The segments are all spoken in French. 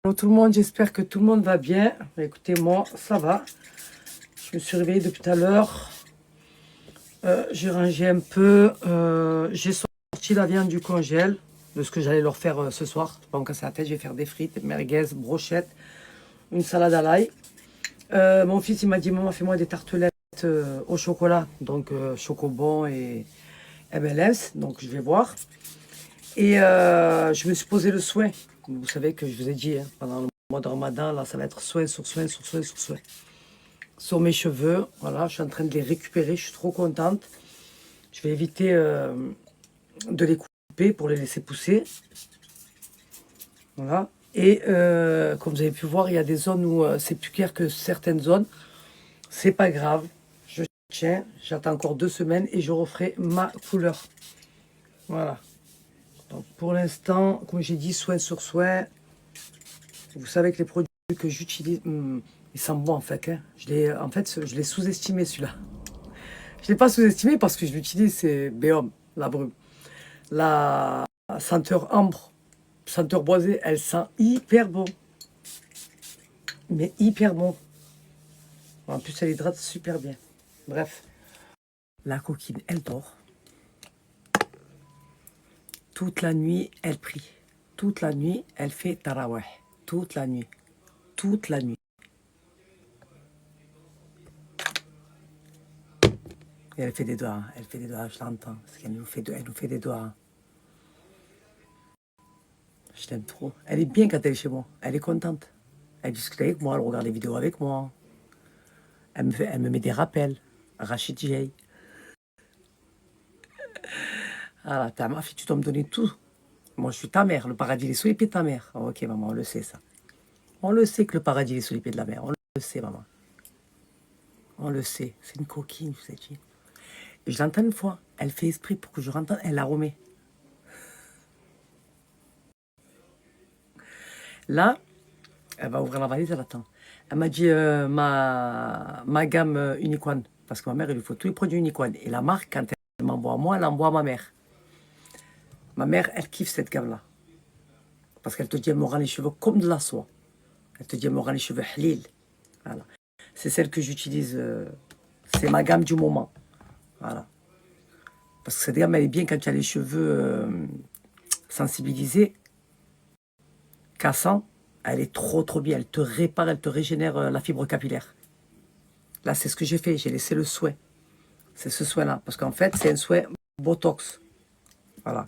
Bonjour tout le monde, j'espère que tout le monde va bien. Écoutez, moi, ça va. Je me suis réveillée depuis tout à l'heure. J'ai rangé un peu. J'ai sorti la viande du congèle, de ce que j'allais leur faire ce soir. Pas me casser la tête, je vais faire des frites, merguez, brochettes, une salade à l'ail. Mon fils, il m'a dit, maman, fais-moi des tartelettes au chocolat. Donc, Chocobon et M&M's. Donc, je vais voir. Et je me suis posé le soin. Vous savez que je vous ai dit, hein, pendant le mois de Ramadan, là, ça va être soin sur soin, sur soin, sur soin. Sur mes cheveux, voilà, je suis en train de les récupérer, je suis trop contente. Je vais éviter de les couper pour les laisser pousser. Voilà. Et comme vous avez pu voir, il y a des zones où c'est plus clair que certaines zones. C'est pas grave. Je tiens, j'attends encore 2 semaines et je referai ma couleur. Voilà. Donc pour l'instant, comme j'ai dit, soin sur soin. Vous savez que les produits que j'utilise, ils sentent bon en fait. Hein. Je l'ai sous-estimé celui-là. Je ne l'ai pas sous-estimé parce que je l'utilise, c'est Béhomme, la brume. La senteur ambre, senteur boisée, elle sent hyper bon. Mais hyper bon. En plus, elle hydrate super bien. Bref. La coquine, elle dort. Toute la nuit, elle prie. Toute la nuit, elle fait taraweh. Toute la nuit. Toute la nuit. Et elle fait des doigts. Elle fait des doigts, je l'entends. Parce qu'elle nous fait des doigts. Je t'aime trop. Elle est bien quand elle est chez moi. Elle est contente. Elle discute avec moi, elle regarde les vidéos avec moi. Elle me met des rappels. Rachid J. Ah, ma fille, tu dois me donner tout. Moi, je suis ta mère. Le paradis il est sous les pieds de ta mère. Oh, ok, maman, on le sait, ça. On le sait que le paradis est sous les pieds de la mère. On le sait, maman. On le sait. C'est une coquine, je vous ai dit. Et je l'entends une fois. Elle fait esprit pour que je rentre. Elle la remet. Là, elle va ouvrir la valise, elle attend. Elle m'a dit ma gamme Unicorn. Parce que ma mère, il lui faut tous les produits Unicorn. Et la marque, quand elle m'envoie à moi, elle envoie à ma mère. Ma mère, elle kiffe cette gamme-là. Parce qu'elle te dit, elle me rend les cheveux comme de la soie. Elle te dit, elle me rend les cheveux halil. Voilà. C'est celle que j'utilise. C'est ma gamme du moment. Voilà. Parce que cette gamme, elle est bien quand tu as les cheveux sensibilisés, cassants. Elle est trop, trop bien. Elle te répare, elle te régénère la fibre capillaire. Là, c'est ce que j'ai fait. J'ai laissé le soin. C'est ce soin-là. Parce qu'en fait, c'est un soin Botox. Voilà.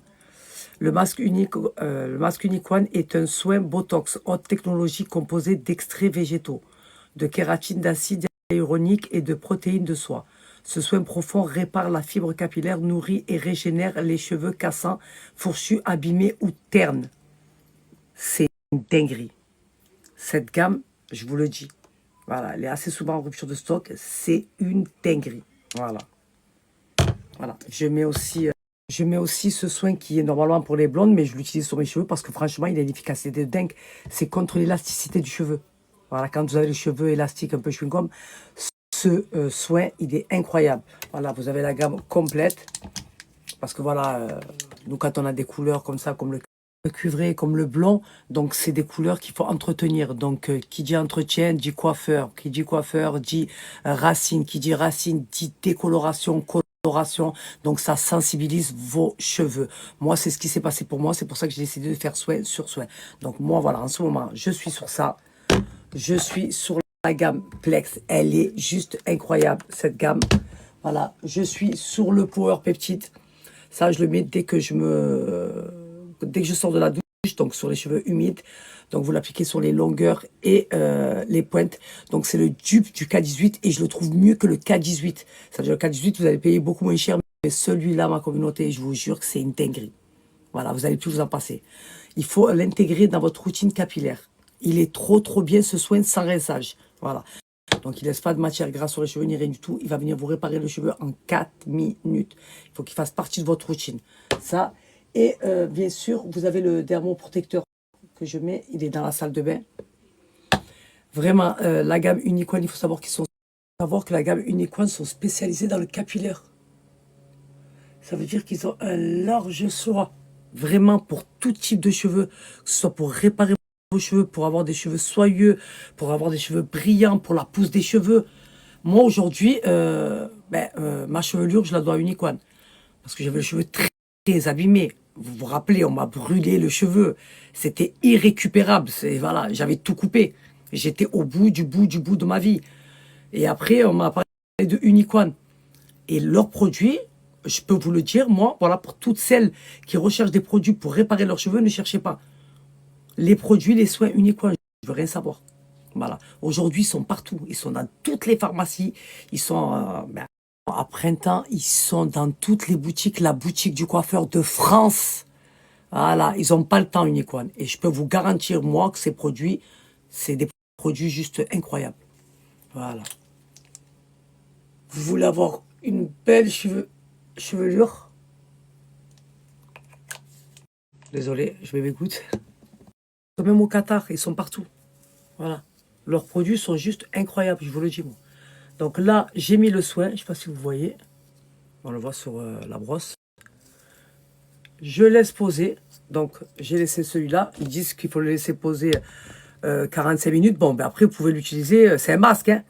Le masque Unicorn est un soin Botox haute technologie composé d'extraits végétaux, de kératine, d'acide hyaluronique et de protéines de soie. Ce soin profond répare la fibre capillaire, nourrit et régénère les cheveux cassants, fourchus, abîmés ou ternes. C'est une dinguerie. Cette gamme, je vous le dis, voilà, elle est assez souvent en rupture de stock. C'est une dinguerie. Voilà. Voilà. Je mets aussi ce soin qui est normalement pour les blondes, mais je l'utilise sur mes cheveux parce que franchement, il a une efficacité de dingue. C'est contre l'élasticité du cheveu. Voilà, quand vous avez les cheveux élastiques, un peu chewing-gum, ce soin, il est incroyable. Voilà, vous avez la gamme complète. Parce que voilà, nous, quand on a des couleurs comme ça, comme le cuivré, comme le blond, donc c'est des couleurs qu'il faut entretenir. Donc, qui dit entretien, dit coiffeur. Qui dit coiffeur, dit racine. Qui dit racine, dit décoloration, coloration. Donc, ça sensibilise vos cheveux. Moi, c'est ce qui s'est passé pour moi. C'est pour ça que j'ai décidé de faire soin sur soin. Donc, moi, voilà, en ce moment, je suis sur ça. Je suis sur la gamme Plex. Elle est juste incroyable, cette gamme. Voilà, je suis sur le Power Peptide. Ça, je le mets dès que je sors de la douche, donc sur les cheveux humides. Donc, vous l'appliquez sur les longueurs et les pointes. Donc, c'est le dupe du K18 et je le trouve mieux que le K18. C'est-à-dire, le K18, vous allez payer beaucoup moins cher. Mais celui-là, ma communauté, je vous jure que c'est une dinguerie. Voilà, vous allez plus vous en passer. Il faut l'intégrer dans votre routine capillaire. Il est trop, trop bien ce soin sans rinçage. Voilà. Donc, il ne laisse pas de matière grasse sur les cheveux ni rien du tout. Il va venir vous réparer le cheveu en 4 minutes. Il faut qu'il fasse partie de votre routine. Ça. Et bien sûr, vous avez le dermoprotecteur que je mets. Il est dans la salle de bain. Vraiment, la gamme Unicorn, il faut savoir que la gamme Unicorn sont spécialisés dans le capillaire. Ça veut dire qu'ils ont un large choix. Vraiment pour tout type de cheveux. Que ce soit pour réparer vos cheveux, pour avoir des cheveux soyeux, pour avoir des cheveux brillants, pour la pousse des cheveux. Moi, aujourd'hui, ma chevelure, je la dois à Unicorn. Parce que j'avais les cheveux très, très abîmés. Vous vous rappelez, on m'a brûlé le cheveu. C'était irrécupérable. Voilà, j'avais tout coupé. J'étais au bout de ma vie. Et après, on m'a parlé de Unicorn. Et leurs produits, je peux vous le dire, moi, voilà, pour toutes celles qui recherchent des produits pour réparer leurs cheveux, ne cherchez pas. Les produits, les soins Unicorn, je veux rien savoir. Voilà. Aujourd'hui, ils sont partout. Ils sont dans toutes les pharmacies. Ils sont à printemps, ils sont dans toutes les boutiques. La boutique du coiffeur de France. Voilà. Ils n'ont pas le temps, Unicorn. Et je peux vous garantir, moi, que ces produits, c'est des produits juste incroyables. Voilà. Vous voulez avoir une belle chevelure? Désolé, je vais m'écouter. Même au Qatar, ils sont partout. Voilà. Leurs produits sont juste incroyables, je vous le dis, moi. Donc là, j'ai mis le soin. Je ne sais pas si vous voyez. On le voit sur la brosse. Je laisse poser. Donc, j'ai laissé celui-là. Ils disent qu'il faut le laisser poser 45 minutes. Bon, ben après, vous pouvez l'utiliser. C'est un masque, hein.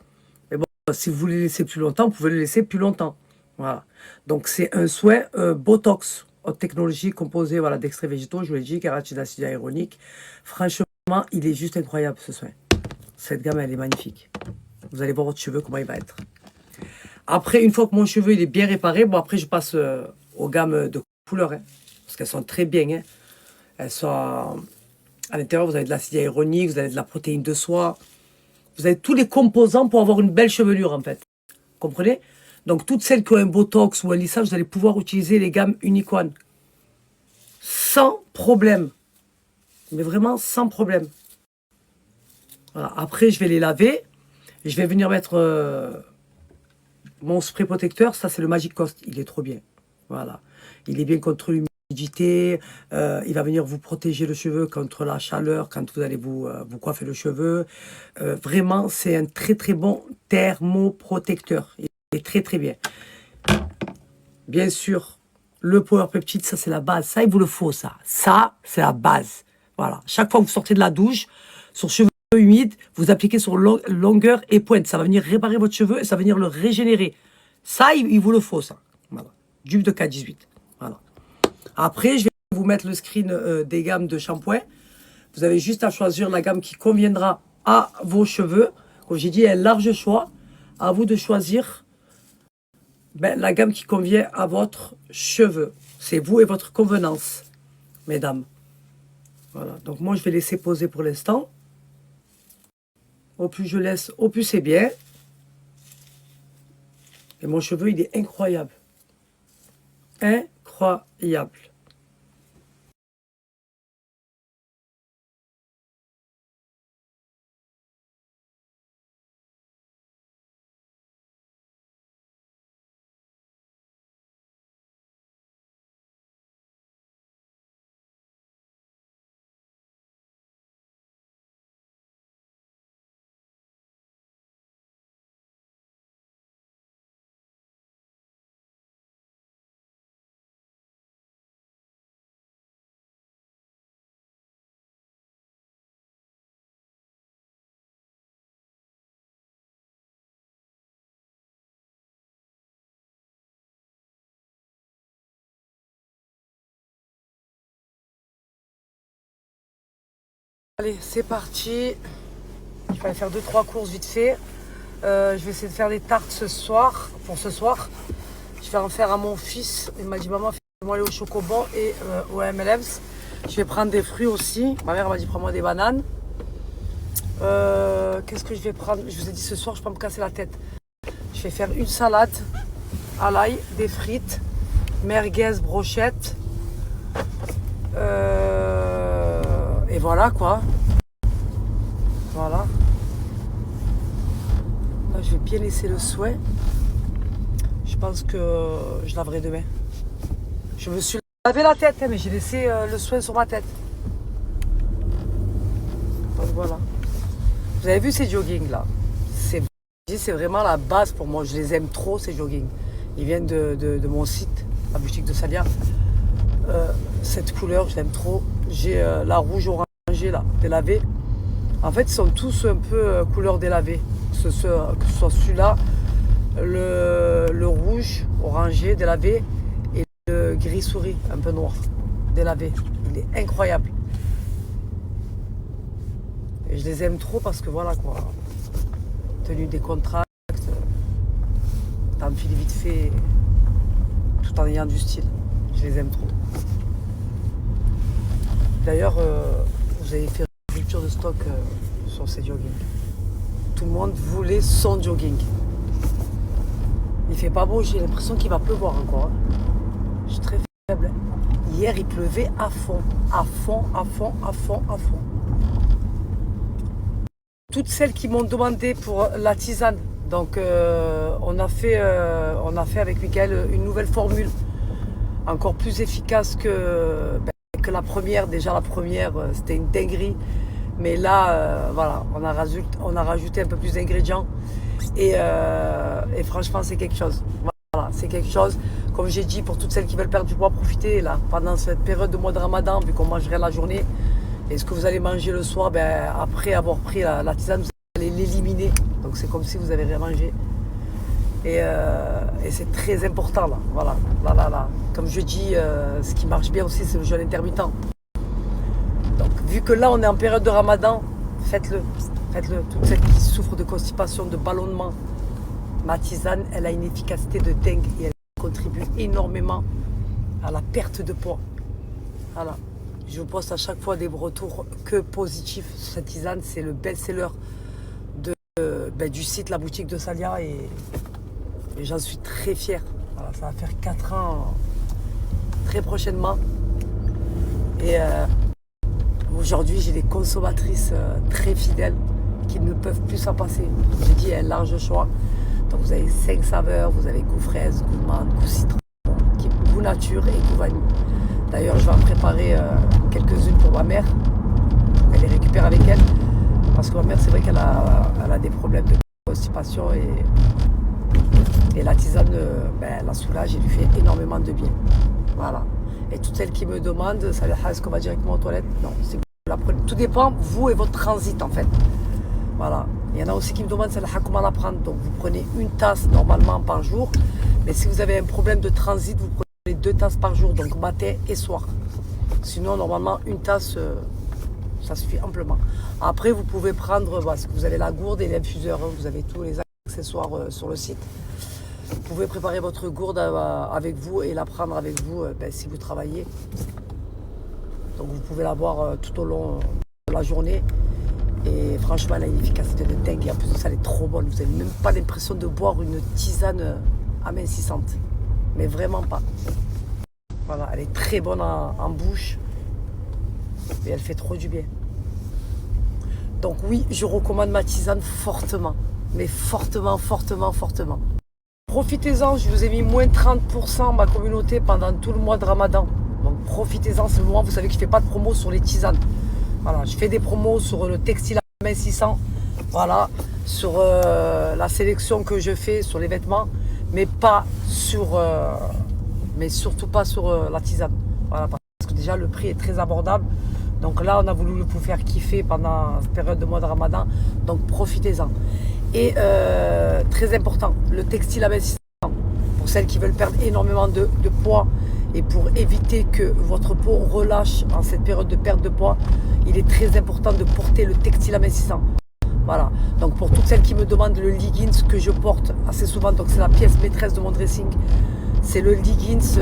Mais bon, si vous voulez le laisser plus longtemps, vous pouvez le laisser plus longtemps. Voilà. Donc, c'est un soin Botox. Haute technologie composée voilà, d'extraits végétaux, je vous l'ai dit, kératine d'acide hyaluronique. Franchement, il est juste incroyable, ce soin. Cette gamme, elle est magnifique. Vous allez voir votre cheveu, comment il va être. Après, une fois que mon cheveu il est bien réparé, bon, après, je passe aux gammes de couleurs. Hein, parce qu'elles sont très bien. Hein. Elles sont à l'intérieur, vous avez de l'acide hyaluronique, vous avez de la protéine de soie. Vous avez tous les composants pour avoir une belle chevelure, en fait. Vous comprenez? Donc, toutes celles qui ont un Botox ou un lissage, vous allez pouvoir utiliser les gammes Unicorn. Sans problème. Mais vraiment sans problème. Voilà. Après, je vais les laver. Je vais venir mettre mon spray protecteur. Ça, c'est le Magic Cost. Il est trop bien. Voilà. Il est bien contre l'humidité. Il va venir vous protéger le cheveu contre la chaleur quand vous allez vous coiffer le cheveu. Vraiment, c'est un très, très bon thermoprotecteur. Il est très, très bien. Bien sûr, le Power Peptide, ça, c'est la base. Ça, il vous le faut, ça. Ça, c'est la base. Voilà. Chaque fois que vous sortez de la douche, sur cheveux humide, vous appliquez sur longueur et pointe. Ça va venir réparer votre cheveu et ça va venir le régénérer. Ça, il vous le faut, ça. Voilà. Dupe de K18. Voilà. Après, je vais vous mettre le screen des gammes de shampoing. Vous avez juste à choisir la gamme qui conviendra à vos cheveux. Comme j'ai dit, il y a un large choix. À vous de choisir la gamme qui convient à votre cheveu. C'est vous et votre convenance, mesdames. Voilà. Donc moi, je vais laisser poser pour l'instant. Au plus je laisse, au plus c'est bien. Et mon cheveu, il est incroyable. Incroyable. Allez, c'est parti. Je vais aller faire 2-3 courses vite fait. Je vais essayer de faire des tartes ce soir. Pour ce soir, je vais en faire à mon fils. Il m'a dit, maman, fais-moi aller au Chocobon et au M&M's. Je vais prendre des fruits aussi. Ma mère m'a dit, prends-moi des bananes. Qu'est-ce que je vais prendre? Je vous ai dit ce soir, je ne vais pas me casser la tête. Je vais faire une salade à l'ail, des frites, merguez, brochettes. Et voilà quoi. Voilà. Là, je vais bien laisser le soin. Je pense que je laverai demain. Je me suis lavé la tête, hein, mais j'ai laissé le soin sur ma tête. Donc voilà. Vous avez vu ces joggings là? C'est vraiment la base pour moi. Je les aime trop ces joggings. Ils viennent de mon site, la boutique de Salia. Cette couleur, je l'aime trop. J'ai la rouge orangée là, délavée. En fait, ils sont tous un peu couleur délavée. Que ce soit celui-là, le rouge, orangé, délavé, et le gris souris, un peu noir, délavé. Il est incroyable. Et je les aime trop parce que voilà quoi. Tenue des contrastes, t'enfiles vite fait, tout en ayant du style. Je les aime trop. D'ailleurs, vous avez fait une rupture de stock sur ces joggings. Tout le monde voulait son jogging. Il fait pas beau, j'ai l'impression qu'il va pleuvoir encore. Hein. Je suis très faible. Hier, il pleuvait à fond, à fond, à fond, à fond, à fond. Toutes celles qui m'ont demandé pour la tisane, donc on a fait avec Mickaël une nouvelle formule, encore plus efficace que la première. Déjà la première, c'était une dinguerie. Mais là, voilà, on a rajouté un peu plus d'ingrédients. Et franchement, c'est quelque chose. Voilà, c'est quelque chose. Comme j'ai dit, pour toutes celles qui veulent perdre du poids, profitez là, pendant cette période de mois de Ramadan, vu qu'on mangerait la journée. Et ce que vous allez manger le soir, après avoir pris la tisane, vous allez l'éliminer. Donc c'est comme si vous avez rien mangé. Et c'est très important là. Voilà, là. Comme je dis, ce qui marche bien aussi, c'est le jeûne intermittent. Donc, vu que là, on est en période de Ramadan, faites-le. Faites-le. Toutes celles qui souffrent de constipation, de ballonnement, ma tisane, elle a une efficacité de dingue et elle contribue énormément à la perte de poids. Voilà. Je vous poste à chaque fois des retours que positifs. Cette tisane, c'est le best-seller du site, la boutique de Salia. Et j'en suis très fière. Voilà, ça va faire 4 ans très prochainement. Et aujourd'hui, j'ai des consommatrices très fidèles qui ne peuvent plus s'en passer. J'ai dit, il y a un large choix. Donc vous avez 5 saveurs, vous avez goût fraise, goût menthe, goût citron, goût nature et goût vanille. D'ailleurs, je vais en préparer quelques-unes pour ma mère. Elle les récupère avec elle. Parce que ma mère, c'est vrai qu'elle a des problèmes de constipation et la tisane la soulage et lui fait énormément de bien. Voilà. Et toutes celles qui me demandent, ça est-ce qu'on va directement aux toilettes? Non, c'est la prenez. Tout dépend, vous et votre transit en fait. Voilà. Il y en a aussi qui me demandent comment la prendre. Donc vous prenez une tasse normalement par jour. Mais si vous avez un problème de transit, vous prenez 2 tasses par jour, donc matin et soir. Sinon, normalement, une tasse, ça suffit amplement. Après, vous pouvez prendre, parce que vous avez la gourde et l'infuseur, hein, vous avez tous les accessoires sur le site. Vous pouvez préparer votre gourde avec vous et la prendre avec vous si vous travaillez. Donc vous pouvez la boire tout au long de la journée. Et franchement, elle a une efficacité de dingue. Et en plus de ça, elle est trop bonne. Vous n'avez même pas l'impression de boire une tisane amincissante. Mais vraiment pas. Voilà, elle est très bonne en bouche. Et elle fait trop du bien. Donc oui, je recommande ma tisane fortement. Mais fortement, fortement, fortement. Profitez-en, je vous ai mis moins 30% ma communauté pendant tout le mois de Ramadan. Donc profitez-en, c'est le moment, vous savez que je ne fais pas de promo sur les tisanes. Voilà, je fais des promos sur le textile amincissant, voilà, sur la sélection que je fais sur les vêtements, mais pas sur, mais surtout pas sur la tisane. Voilà, parce que déjà le prix est très abordable. Donc là, on a voulu vous faire kiffer pendant cette période de mois de Ramadan. Donc profitez-en. Et très important, le textile amincissant, pour celles qui veulent perdre énormément de poids et pour éviter que votre peau relâche en cette période de perte de poids, il est très important de porter le textile amincissant. Voilà, donc pour toutes celles qui me demandent le leggings que je porte assez souvent, donc c'est la pièce maîtresse de mon dressing, c'est le leggings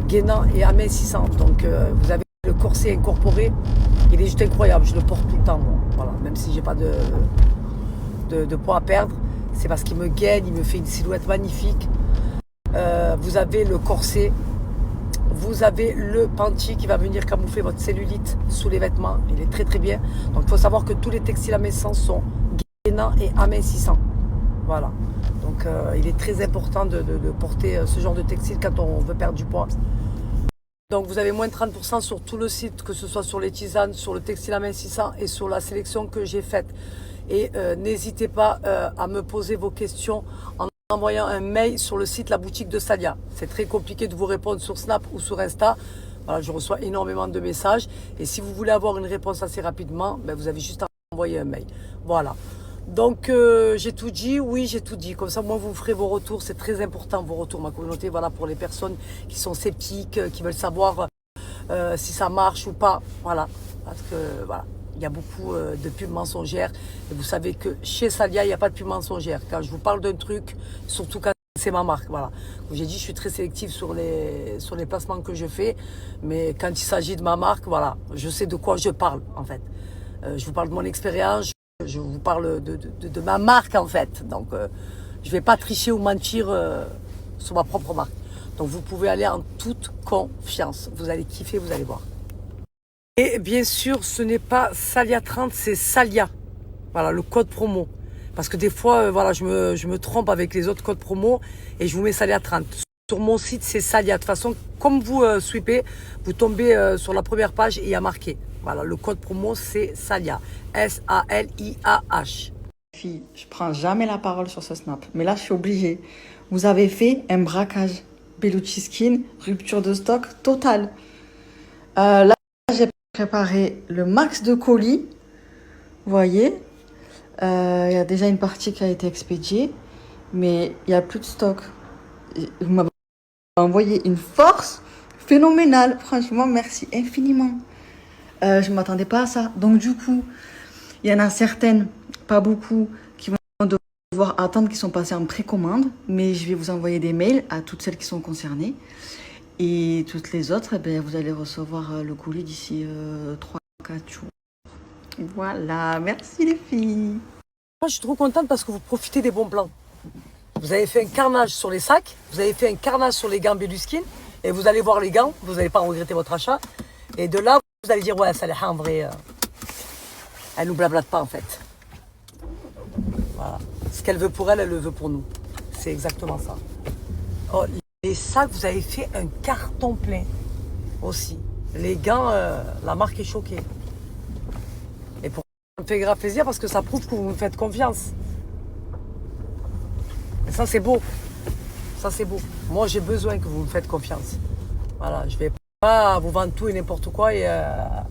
gainant et amincissant. Donc vous avez le corset incorporé, il est juste incroyable, je le porte tout le temps, bon, voilà, même si j'ai pas de poids à perdre, c'est parce qu'il me gaine, il me fait une silhouette magnifique. Vous avez le corset, vous avez le panty qui va venir camoufler votre cellulite sous les vêtements, il est très très bien. Donc il faut savoir que tous les textiles amincissants sont gainants et amincissants. Voilà, donc il est très important de porter ce genre de textile quand on veut perdre du poids. Donc vous avez moins de 30% sur tout le site, que ce soit sur les tisanes, sur le textile amincissant et sur la sélection que j'ai faite. Et n'hésitez pas à me poser vos questions en envoyant un mail sur le site La Boutique de Salia. C'est très compliqué de vous répondre sur Snap ou sur Insta. Voilà, je reçois énormément de messages. Et si vous voulez avoir une réponse assez rapidement, vous avez juste à envoyer un mail. Voilà. Donc, j'ai tout dit. Oui, j'ai tout dit. Comme ça, moi, vous ferez vos retours. C'est très important, vos retours, ma communauté. Voilà, pour les personnes qui sont sceptiques, qui veulent savoir si ça marche ou pas. Voilà. Parce que, voilà, il y a beaucoup de pubs mensongères. Et vous savez que chez Salia, il n'y a pas de pub mensongère. Quand je vous parle d'un truc, surtout quand c'est ma marque, voilà. Comme j'ai dit, je suis très sélective sur les placements que je fais. Mais quand il s'agit de ma marque, voilà, je sais de quoi je parle, en fait. Je vous parle de mon expérience, je vous parle de ma marque, en fait. Donc, je ne vais pas tricher ou mentir sur ma propre marque. Donc, vous pouvez aller en toute confiance. Vous allez kiffer, vous allez voir. Et bien sûr, ce n'est pas Salia30, c'est Salia. Voilà, le code promo. Parce que des fois, voilà, je me trompe avec les autres codes promo et je vous mets Salia30. Sur mon site, c'est Salia. De toute façon, comme vous sweepez, vous tombez sur la première page et il y a marqué. Voilà, le code promo, c'est Salia. S-A-L-I-A-H. Fille, je prends jamais la parole sur ce snap. Mais là, je suis obligée. Vous avez fait un braquage. Bellucci Skin, rupture de stock totale. Là, j'ai préparé le max de colis. Vous voyez, il y a déjà une partie qui a été expédiée, mais il n'y a plus de stock. Vous m'avez envoyé une force phénoménale. Franchement, merci infiniment. Je ne m'attendais pas à ça. Donc du coup, il y en a certaines, pas beaucoup, qui vont devoir attendre, qui sont passées en précommande. Mais je vais vous envoyer des mails à toutes celles qui sont concernées. Et toutes les autres, eh bien, vous allez recevoir le colis d'ici 3-4 jours. Voilà, merci les filles. Moi, je suis trop contente parce que vous profitez des bons plans. Vous avez fait un carnage sur les sacs, vous avez fait un carnage sur les gants Belluskin, et vous allez voir les gants, vous n'allez pas regretter votre achat. Et de là, vous allez dire, ouais, Salia, en vrai, elle nous blablate pas en fait. Voilà. Ce qu'elle veut pour elle, elle le veut pour nous. C'est exactement ça. Oh, les sacs, vous avez fait un carton plein aussi. Les gants, la marque est choquée. Et pour ça me fait grave plaisir parce que ça prouve que vous me faites confiance. Et ça, c'est beau. Ça, c'est beau. Moi, j'ai besoin que vous me faites confiance. Voilà, je vais pas vous vendre tout et n'importe quoi et à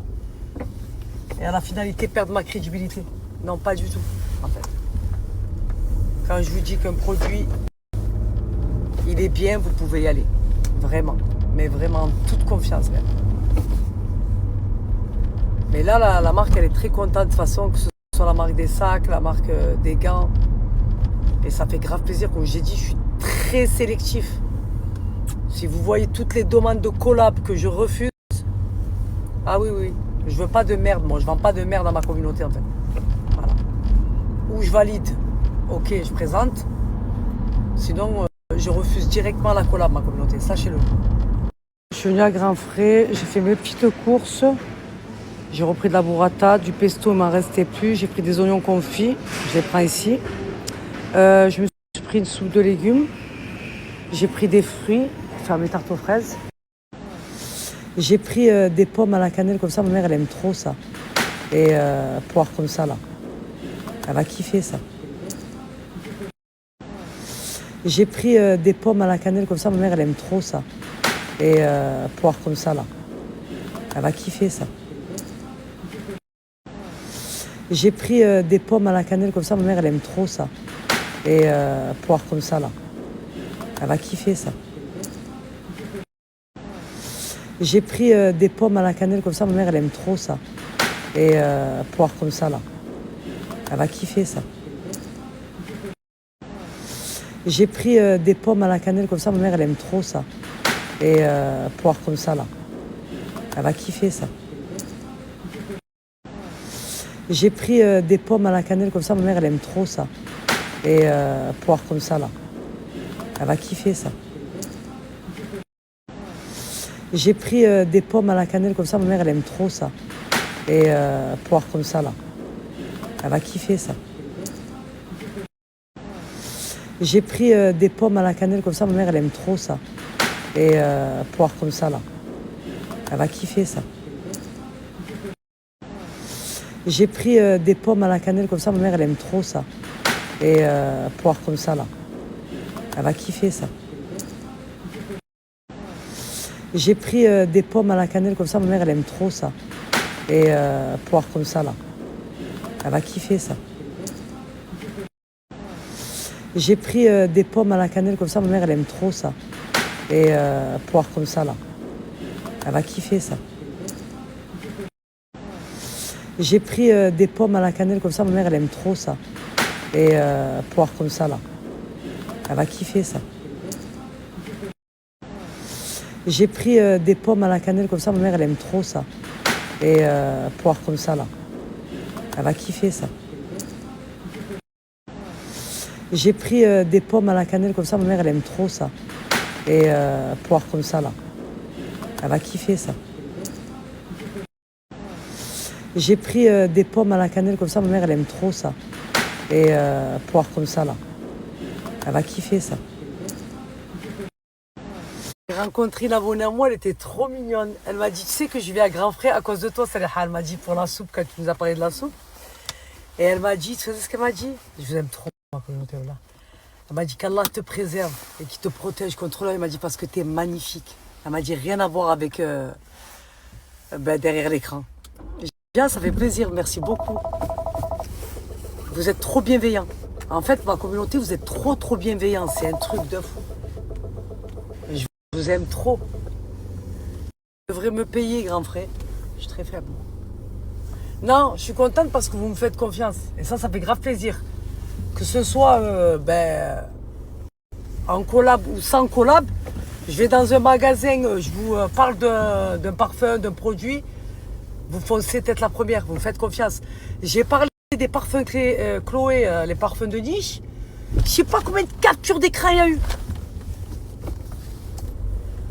la finalité perdre ma crédibilité. Non, pas du tout, en fait. Quand je vous dis qu'un produit, il est bien, vous pouvez y aller. Vraiment. Mais vraiment, en toute confiance même. Mais là, la marque, elle est très contente de toute façon, que ce soit la marque des sacs, la marque des gants. Et ça fait grave plaisir. Comme j'ai dit, je suis très sélectif. Si vous voyez toutes les demandes de collab que je refuse, ah oui, oui, je veux pas de merde, moi. Je vends pas de merde dans ma communauté, en fait. Voilà. Ou je valide, ok, je présente. Sinon, je refuse directement la collab, ma communauté. Sachez-le. Je suis venue à Grand Frais, j'ai fait mes petites courses. J'ai repris de la burrata, du pesto, il m'en restait plus. J'ai pris des oignons confits, je les prends ici. Je me suis pris une soupe de légumes. J'ai pris des fruits pour faire mes tartes aux fraises. J'ai pris des pommes à la cannelle comme ça. Ma mère, elle aime trop ça. Et poire comme ça, là. Elle va kiffer ça. J'ai pris des pommes à la cannelle comme ça. Ma mère, elle aime trop ça. Et poire comme ça, là. Elle va kiffer ça. J'ai pris des pommes à la cannelle comme ça. Ma mère, elle aime trop ça. Et poire comme ça, là. Elle va kiffer ça. J'ai pris des pommes à la cannelle comme ça. Ma mère, elle aime trop ça. Et poire comme ça, là. Elle va kiffer ça. J'ai pris des pommes à la cannelle comme ça. Ma mère, elle aime trop ça. Et poire comme ça, là. Elle va kiffer ça. J'ai pris des pommes à la cannelle comme ça. Ma mère, elle aime trop ça. Et poire comme ça, là. Elle va kiffer ça. J'ai pris des pommes à la cannelle comme ça. Ma mère, elle aime trop ça. Et poire comme ça, là. Elle va kiffer ça. J'ai pris des pommes à la cannelle comme ça. Ma mère, elle aime trop ça. Et poire comme ça, là. Elle va kiffer ça. J'ai pris des pommes à la cannelle comme ça. Ma mère, elle aime trop ça. Et poire comme ça, là. Elle va kiffer ça. J'ai pris des pommes à la cannelle comme ça. Ma mère, elle aime trop ça. Et poire comme ça, là. Elle va kiffer ça. J'ai pris des pommes à la cannelle comme ça, ma mère elle aime trop ça. Et poire comme ça là. Elle va kiffer ça. J'ai pris des pommes à la cannelle comme ça, ma mère elle aime trop ça. Et poire comme ça là. Elle va kiffer ça. J'ai pris des pommes à la cannelle comme ça, ma mère elle aime trop ça. Et poire comme ça là. Elle va kiffer ça. J'ai pris des pommes à la cannelle comme ça, ma mère elle aime trop ça. Et poire comme ça là. Elle va kiffer ça. J'ai pris des pommes à la cannelle comme ça, ma mère elle aime trop ça. Et poire comme ça là. Elle va kiffer ça. J'ai rencontré une abonnée à moi, elle était trop mignonne. Elle m'a dit, tu sais que je vais à Grand Frais à cause de toi, Saliha. Elle m'a dit pour la soupe, quand tu nous as parlé de la soupe. Et elle m'a dit, tu sais ce qu'elle m'a dit? Je vous aime trop, ma communauté là. Elle m'a dit qu'Allah te préserve et qu'il te protège contre l'œil. Elle m'a dit parce que tu es magnifique. Elle m'a dit rien à voir avec derrière l'écran. Bien, ça fait plaisir, merci beaucoup. Vous êtes trop bienveillants. En fait, ma communauté, vous êtes trop bienveillants. C'est un truc de fou. Je vous aime trop. Vous devrez me payer, grand frère. Je suis très faible. Non, je suis contente parce que vous me faites confiance. Et ça fait grave plaisir. Que ce soit en collab ou sans collab, je vais dans un magasin, je vous parle d'un parfum, d'un produit. Vous foncez tête la première, vous me faites confiance. J'ai parlé des parfums Chloé, les parfums de niche. Je ne sais pas combien de captures d'écran il y a eu.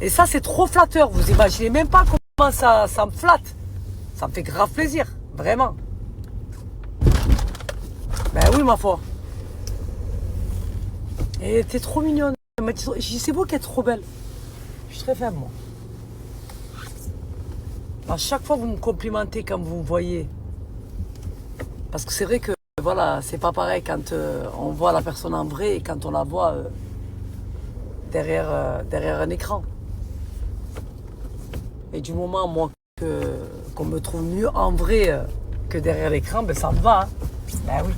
Et ça, c'est trop flatteur. Vous imaginez même pas comment ça me flatte. Ça me fait grave plaisir, vraiment. Ben oui, ma foi. Et t'es trop mignonne. J'ai dit, c'est vous qui êtes trop belle. Je suis très faible, moi. À chaque fois, vous me complimentez quand vous me voyez. Parce que c'est vrai que, voilà, c'est pas pareil quand on voit la personne en vrai et quand on la voit derrière un écran. Et du moment, moi, qu'on me trouve mieux en vrai que derrière l'écran, ben ça me va. Hein. Ben oui.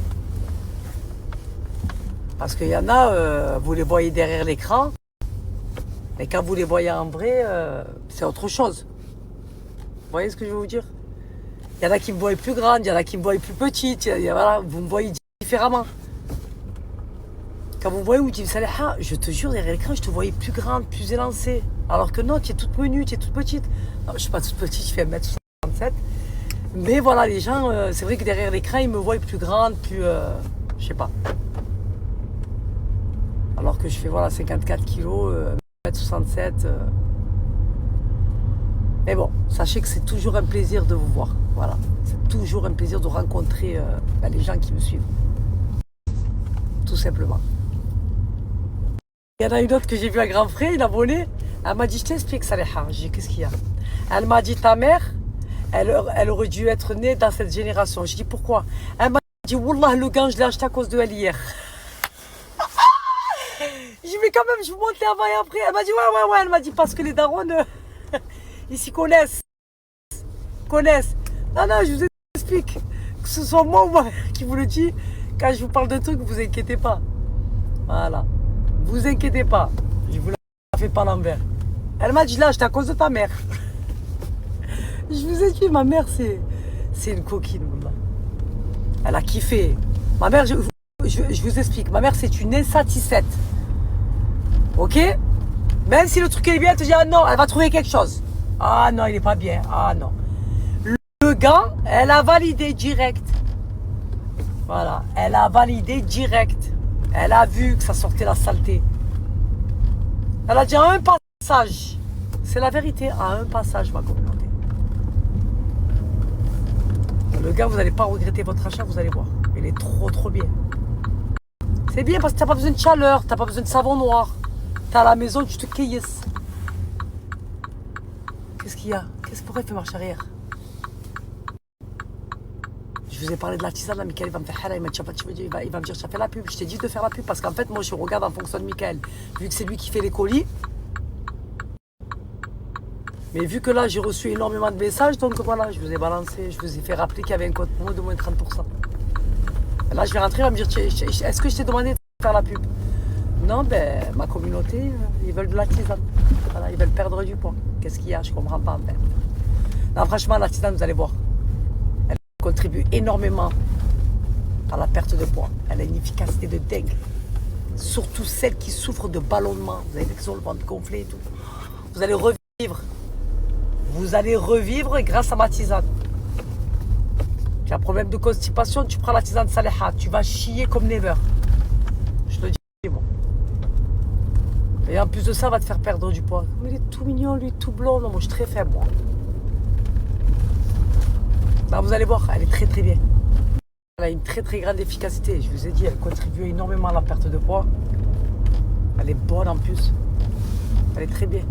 Parce qu'il y en a, vous les voyez derrière l'écran, mais quand vous les voyez en vrai, c'est autre chose. Vous voyez ce que je veux vous dire? Il y en a qui me voient plus grande, il y en a qui me voient plus petite, voilà, vous me voyez différemment. Quand vous me voyez, vous dites, Saliha, je te jure, derrière l'écran, je te voyais plus grande, plus élancée. Alors que non, tu es toute menue, tu es toute petite. Non, je ne suis pas toute petite, je fais 1m67. Mais voilà, les gens, c'est vrai que derrière l'écran, ils me voient plus grande, plus... je sais pas. Alors que je fais, voilà, 54 kilos, 1m67. Mais bon, sachez que c'est toujours un plaisir de vous voir. Voilà, c'est toujours un plaisir de rencontrer les gens qui me suivent. Tout simplement. Il y en a une autre que j'ai vue à Grand Frais, une abonnée. Elle m'a dit, je t'explique, Saliha. J'ai dit, qu'est-ce qu'il y a? Elle m'a dit, ta mère, elle aurait dû être née dans cette génération. J'ai dit, pourquoi? Elle m'a dit, Wallah, le gant, je l'ai acheté à cause de elle hier. Je dis, mais quand même, je vous montre avant et après. Elle m'a dit, ouais. Elle m'a dit, parce que les darons, ils s'y connaissent. Non, je vous explique. Que ce soit moi ou moi qui vous le dis, quand je vous parle de trucs, vous inquiétez pas. Voilà. Vous inquiétez pas. Je vous la fais pas l'envers. Elle m'a dit, là, j'étais à cause de ta mère. Je vous ai dit, ma mère, c'est une coquine. Là. Elle a kiffé. Ma mère, je vous explique. Ma mère, c'est une insatisfaite. Ok? Même si le truc est bien, elle te dit, ah non, elle va trouver quelque chose. Ah non, il n'est pas bien. Ah non. Le gars, elle a validé direct. Voilà. Elle a validé direct. Elle a vu que ça sortait la saleté. Elle a dit à un passage. C'est la vérité, à un passage, ma communauté. Le gars, vous n'allez pas regretter votre achat, vous allez voir. Il est trop bien. C'est bien parce que tu n'as pas besoin de chaleur, tu n'as pas besoin de savon noir. Tu es à la maison, tu te cueillisses. Qu'est-ce qu'il y a? Pourquoi il fait marche arrière? Je vous ai parlé de la tisane, là, Michael, il va me faire hala, il va me dire, ça fait la pub. Je t'ai dit de faire la pub parce qu'en fait, moi, je regarde en fonction de Michael. Vu que c'est lui qui fait les colis. Mais vu que là, j'ai reçu énormément de messages, donc voilà, je vous ai balancé, je vous ai fait rappeler qu'il y avait un code promo de moins 30%. Là, je vais rentrer, il va me dire, est-ce que je t'ai demandé de faire la pub? Non, ben, ma communauté, ils veulent de la tisane. Voilà, ils veulent perdre du poids. Qu'est-ce qu'il y a? Je comprends pas. Ben. Non, franchement, la tisane, vous allez voir. Elle contribue énormément à la perte de poids. Elle a une efficacité de dingue. Surtout celles qui souffrent de ballonnement. Vous avez vu qu'ils ont le ventre gonflé et tout. Vous allez revivre. Vous allez revivre grâce à ma tisane. Tu as un problème de constipation, tu prends la tisane Saliha. Tu vas chier comme never. Je te le dis, moi. Et en plus de ça, va te faire perdre du poids. Mais il est tout mignon, lui, tout blond. Non, moi, je suis très faible, moi. Là, vous allez voir, elle est très très bien. Elle a une très très grande efficacité. Je vous ai dit, elle contribue énormément à la perte de poids. Elle est bonne en plus. Elle est très bien.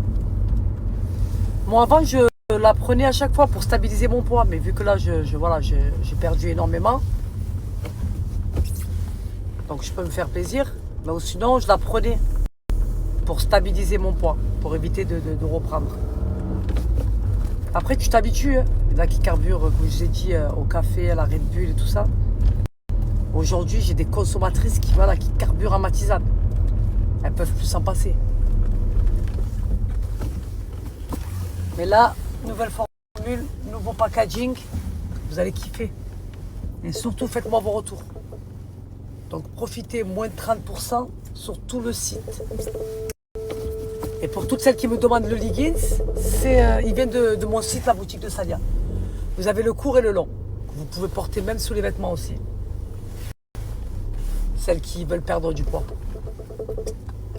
Moi, avant, je la prenais à chaque fois pour stabiliser mon poids. Mais vu que là, voilà, j'ai perdu énormément. Donc, je peux me faire plaisir. Mais sinon, je la prenais pour stabiliser mon poids, pour éviter de reprendre. Après, tu t'habitues. Hein. Il y en a qui carburent, comme je vous ai dit, au café, à la Red Bull et tout ça. Aujourd'hui, j'ai des consommatrices qui carburent à ma tisane. Elles peuvent plus s'en passer. Mais là, nouvelle formule, nouveau packaging, vous allez kiffer. Et surtout, faites-moi vos retours. Donc, profitez, moins de 30% sur tout le site. Et pour toutes celles qui me demandent le leggings, il vient de mon site, la boutique de Sadia. Vous avez le court et le long. Vous pouvez porter même sous les vêtements aussi. Celles qui veulent perdre du poids.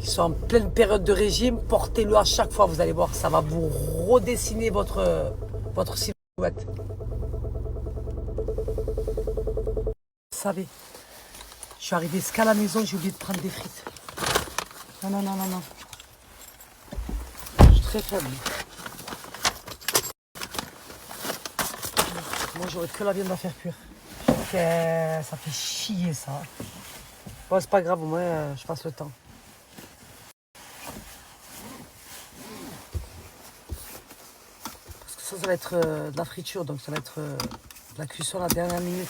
Qui sont en pleine période de régime, portez-le à chaque fois, vous allez voir, ça va vous redessiner votre silhouette. Vous savez, je suis arrivé jusqu'à la maison, j'ai oublié de prendre des frites. Non. Je suis très faible. Moi, j'aurais que la viande à faire cuire. Ça fait chier, ça. Bon, c'est pas grave, au moins, je passe le temps. Ça va être de la friture, donc ça va être de la cuisson à la dernière minute.